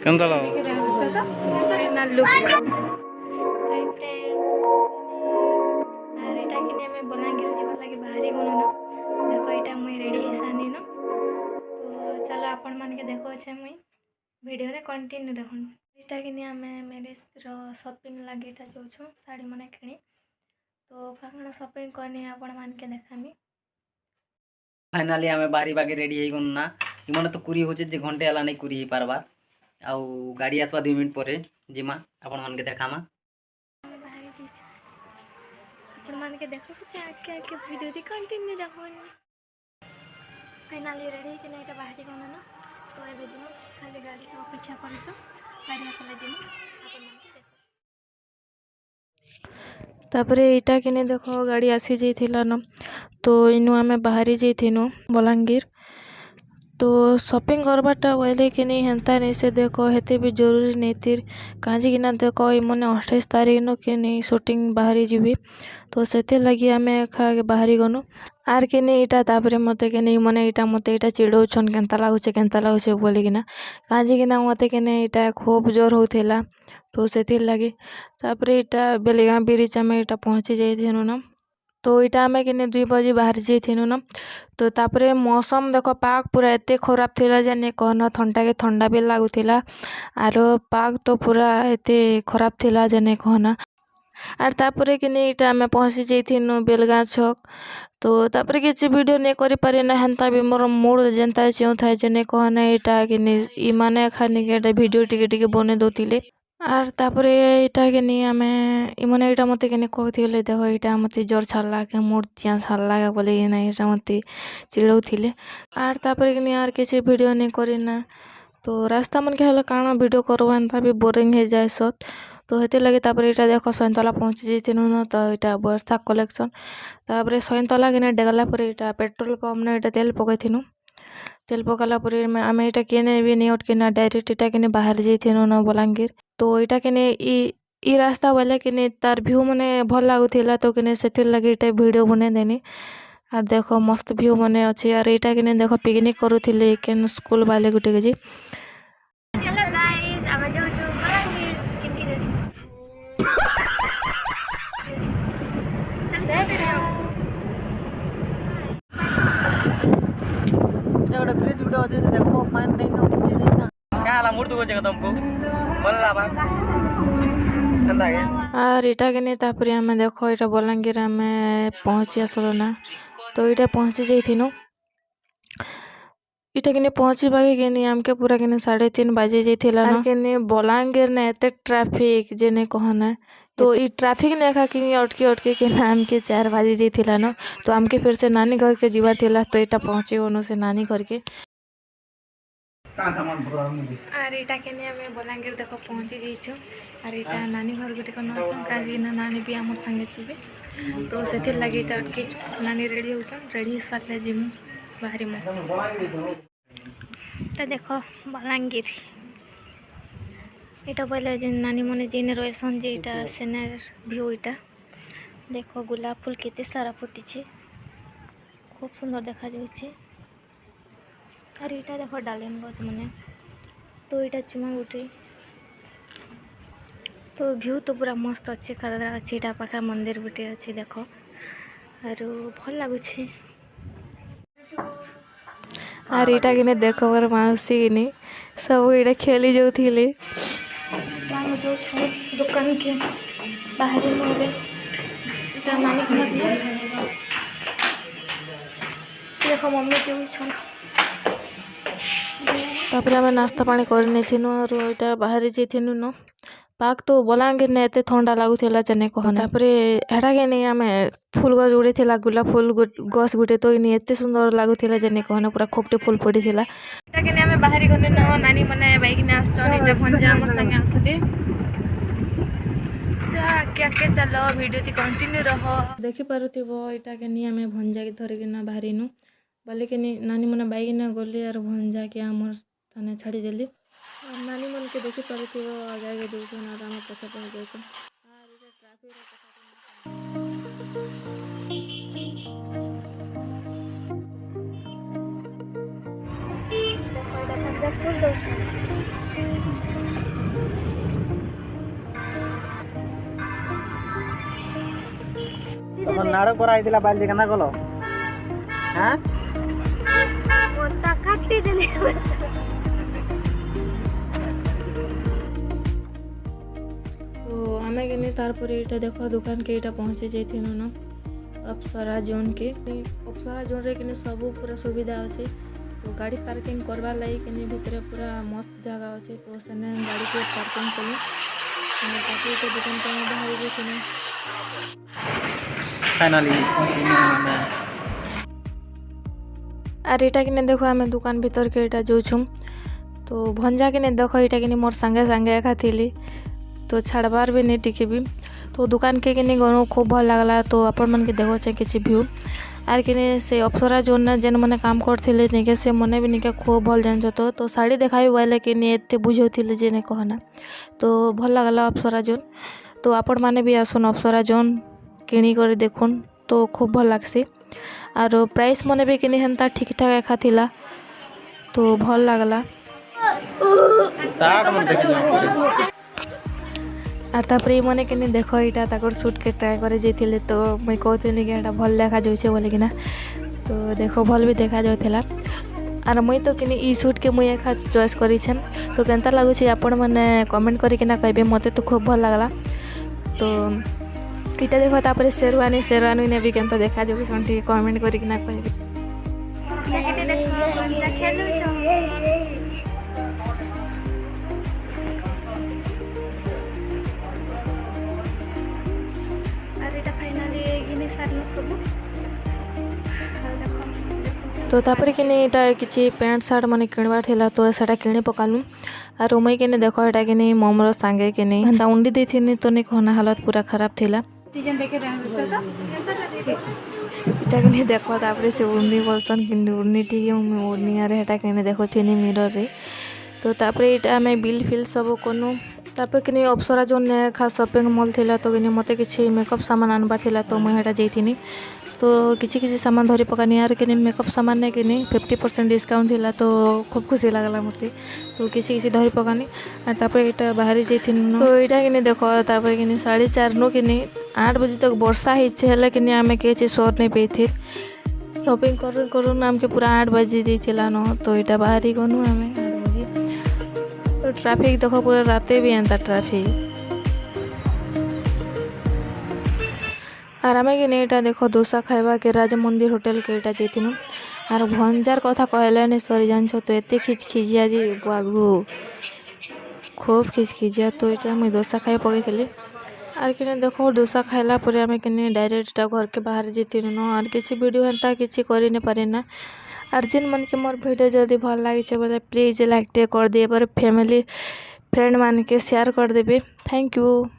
କେନ୍ତା ଲାଗ ना लुक हाय फ्रेंड्स आर एटा किने हमें बलांगीर जीवा लगे बाहरी गनो ना देखो एटा मुई रेडी हे सानी न तो चलो आपण मान के देखो छे मुई वीडियो रे कंटिन्यू रहन एटा किने हमें मैरिज रो शॉपिंग लगे एटा जो छु साड़ी माने किनी तो काकणा शॉपिंग करनी आपण मान के देखामी फाइनाली आमे बारी बागे रेडी हे गन ना इमने तो कुरी होचे जे घंटे आला नहीं कुरी हे पारबा आउ गाड़ी आसवा 2 मिनट परे जिमा आपण मान के देखामा बाहरी दीछ आपण मान के देखो कुछ आके आके वीडियो दी कंटिन्यू रहन फाइनाली रेडी कि नहीं बाहरी गनो ना तो एबे जिमो खाली गाड़ी का अपेक्षा करछो गाड़ी आसले जिमो आपण मान के देखो तापरे इटा किने देखो गाड़ी आसी जाइथिला न तो इनु आमे बाहरी जाइथिनु बलांगीर तो शॉपिंग करबाटा बोले कि नहीं हेन्ता नहीं से देखो हेते भी जरूरी नहीं थी कहीं कि ना देखो इमने 28 तारीख न कि नहीं शूटिंग बाहरी जीवी तो से लगी आम खा बाहरी गनु आर कि नहीं इटा तापरे मते कि नहीं मने इटा मते इटा चिड़ौछन केन्ता लागुचे बोली कि ना कहीं कि ना मते कि नहीं इटा खूब जोर होथिला तो से लगी तापरे इटा बेलेगा ब्रिज आम इटा पहुँची जाइथिनु ना तो इटा आमे कि 2 बजे बाहर जाइथिनु न तो तापरे मौसम देखो पाग पूरा एते खराब थिला जे ने कहना ठंडा के ठंडा भी लागुथिला आर पाग तो पूरा एते खराब थिला जे ने कहना आर तापरे कि नहीं इटा आमे पहुँची जाइथिनु बेलगाँ छक तो तापरे किछि वीडियो ने करि पारे ना हंता भी मोर मूड जेंता चेउ थाय जे ने कहना इटा कि नहीं इ माने खानी के वीडियो टिके बने दोतिले आर तापरे इटा के नहीं आमे इमने इटा मते के कहथिले देखो इटा मते जोर छाला के मूड तिया छाला के बोले ना इटा मते चिड़ौथिले आर तापरे के नहीं आर किछि वीडियो नहीं करिना तो रास्ता मन के हला काना वीडियो करवानता भी बोरिंग हे जाय सत तो हेते लगे तापरे इटा देखो सयनतला पहुंची जैतिनु न तो इटा वर्षा कलेक्शन तापरे सयनतला के डेगला पर इटा पेट्रोल पंप ने इटा तेल पकैथिनु तेल पकाला पर आमे इटा केने भी नहीं उठकिना डायरेक्ट इटा के बाहर जैथिनु न बलांगीर तो इटा के ई रास्ता बोले कि तार व्यू मने भल लागुथिला तो कि से लगे इटा वीडियो बने देनी आर देखो मस्त व्यू मने अच्छे आर इटा कि देखो पिकनिक करूथिले केन स्कूल वाले गुटे के जी हेलो गाइस आमे जो छु बलांगीर किनकी जो एउटा ब्रिज भिडियो अझै देखो मान नहीं न ना क्या हाला मूड दुगो जगह तुमको बोलला बा कंदा के आर इटा के तापरे आमे देखो इटा बलांगीर आमे पहुंची आसलो ना तो इटा पहुंची जाइथिनु इटा के पहुंची बागे के आमके पूरा के 3:30 बजे जाइथिला ना के बलांगीर ने एते ट्रैफिक जे ने कहना तो ई ट्रैफिक ने खा कि अटके के नाम के 4 बजे जाइथिला ना तो आमके फिर से नानी घर के जीवा थिला तो इटा पहुंचे ओनो से नानी घर के आर इटा के हमें बलांगीर देखो पहुंची जाइछु आर इटा नानी घर गुटे को नचन काजी ना नानी भी हमर संगे छिबे तो सेतिर लागि इटा अटके नानी रेडी होतन रेडी साले जिम बाहरी में तो देखो बलांगीर इटा पहले जे नानी मने जेने रोएसन जे इटा सेनर व्यू इटा देखो गुलाब फूल केते सारा फुटी छे खूब सुंदर देखा जाउछे और इटा देखो डालिम गछ मने तो इटा चुमा उठे तो व्यू तो पूरा मस्त अच्छे खतरा अच्छे इटा पाखा मंदिर गुटे अच्छे देखो और भल लागुछे आर इटा किने देखो मोर माउसी किने सब इटा खेली जाउथिले हम जो छु दुकान के बाहर में इटा नानी घर में देखो मम्मी जो छु तापर आम नाश्ता पानी कर और इटा बाहर जाइथिनु न पाक तो बलांगीर ने एते ठंडा लागुथिला जने कहना तापर हेडा के नहीं आमे फूल गछ उड़े थिला गुलाब फूल गछ गुटे तो इनी एते सुंदर लागुथिला जने कहना पूरा खोपटे फूल पड़ी थिला एटा के नहीं आमे बाहरी गने न नानी मने बाइक ने आछन इटा भंजा हमर संगे आसते तो क्या चलो वीडियो ती कंटिन्यू रहो देखि पारुथिबो इटा के नहीं आमे भंजा के धरे के ना बाहरी नु बोले कि नानी मने बाइक ने गले और भंजा के हमर थाने छाड़ी देली नानी मन के देखि पारुथिबो आगे आगे दूर ना राम पछा पड़ जाइछ आर इटा ट्रैफिक रे कथा देखो इटा फूल दउछ ତମ ନାଡ଼ କରା ହେଇଥିଲା ବାଲି କେନା କଲ ହାଁ ମୋଟା କାଟି ଦେଲି तो आमे के नहीं तार पर एटा देखो दुकान के एटा पहुंचे जाइथिनु न अप्सरा जोन के अप्सरा जोन रे के सब पूरा सुविधा अच्छे तो गाड़ी पार्किंग करवा लगी के भितर पूरा मस्त जगह अच्छे तो सेने गाड़ी के पार्किंग कली ताकि तो दुकान पे बाहर गई फाइनली आर एटा कि देखो आम दुकान भीतर के एटा जो छुम तो भंजा के देखो एटा कि मोर संगे संगे एका थी तो छाड़बार भी नहीं टिके भी तो दुकान के गनु खूब भल लगला तो आपण मन के देखो से किसी व्यू आर कि से अप्सरा जोन जेन मैंने काम करते निके से मने भी निके खूब भल जान तो साड़ी देखाई बोले कि एत बुझे जे नहीं कहना तो भल लगला अप्सरा जोन तो आपण माने भी आसन अप्सरा जोन किणी कर देखुन तो खूब भल लगसी आर प्राइस मने भी कि हेन्ता ठीक ठाक एका थिला तो भल लगला आर तापर मैंने कि देख यहाँ सूट के ट्राए करे जाइए तो मुई कहती कि यहाँ भल देखा जाऊे बोलिकिना तो देखो भल भी देखा जाऊला आर मुई तो कि ई सूट के मुई एका चॉइस करी तो केनता लगुच आपण मैंने कमेंट करना कहे मत तो खूब भल लगला तो इटा देखो तापर शेरवानी ने भी केनता देखा जाऊँ कमेंट करना कहे तो तापर कि किसी पैंट सार्ट माने किणवार थिला तो सेटा किणी पकालु आर मुई कि देखो एटा कि मोमर सांगे कि हेन्ता उंडी देथिनी तो नहीं कहना हालत पूरा खराब थिला इटा कि देखो तापर से उर्नी बोलसन कि उर्नी ठीक उर्नी आर हेटा कि देखो थी मिरर रे तो तापर इटा आम बिल फिल सब कनु तापर कि अप्सरा जो खास शॉपिंग मॉल थिला तो कि मते किसी मेकअप सामान आनबार थिला तो मुई हेटा जाइथिनी तो किसी सामान धरी पकानी यार कि मेकअप सामान ने कि 50% डिस्काउंट थिला तो खूब खुशी लगला मत तो किसी धरी पकानी और तापर यहाँ बाहरी जाइए तो यहाँ कि देखो तापर कि 4:30 नु कि 8 बजे तक वर्षा है कि आम किसी सोर नहीं पे शॉपिंग करूँ आमके पूरा 8 बजे देला न तो यहाँ बाहरी गनु आम 8 बजे तो ट्राफिक देखो पूरा राते भी एंता ट्राफिक आर आम कि यहाँ देखो डोसा खाइबा के राज मंदिर होटेल के यहाँ जाइनु आर भंजार कथा कहले नहीं सरी जान तो एत खिचखिजिया जी बागु खूब खिचखिजिया तो यहाँ मुझे डोसा खाई पकई आर कि देखो डोसा खाइला आम कि डायरेक्ट घर के बाहर जाइनु आर किसी वीडियो हेन्ता किसी कर नहीं पारे ना आर जिन मन के मोर वीडियो जदि भल लगे बोले प्लीज लाइक टे कर दिए पर फैमिली फ्रेंड मान के शेयर कर देबे थैंक यू।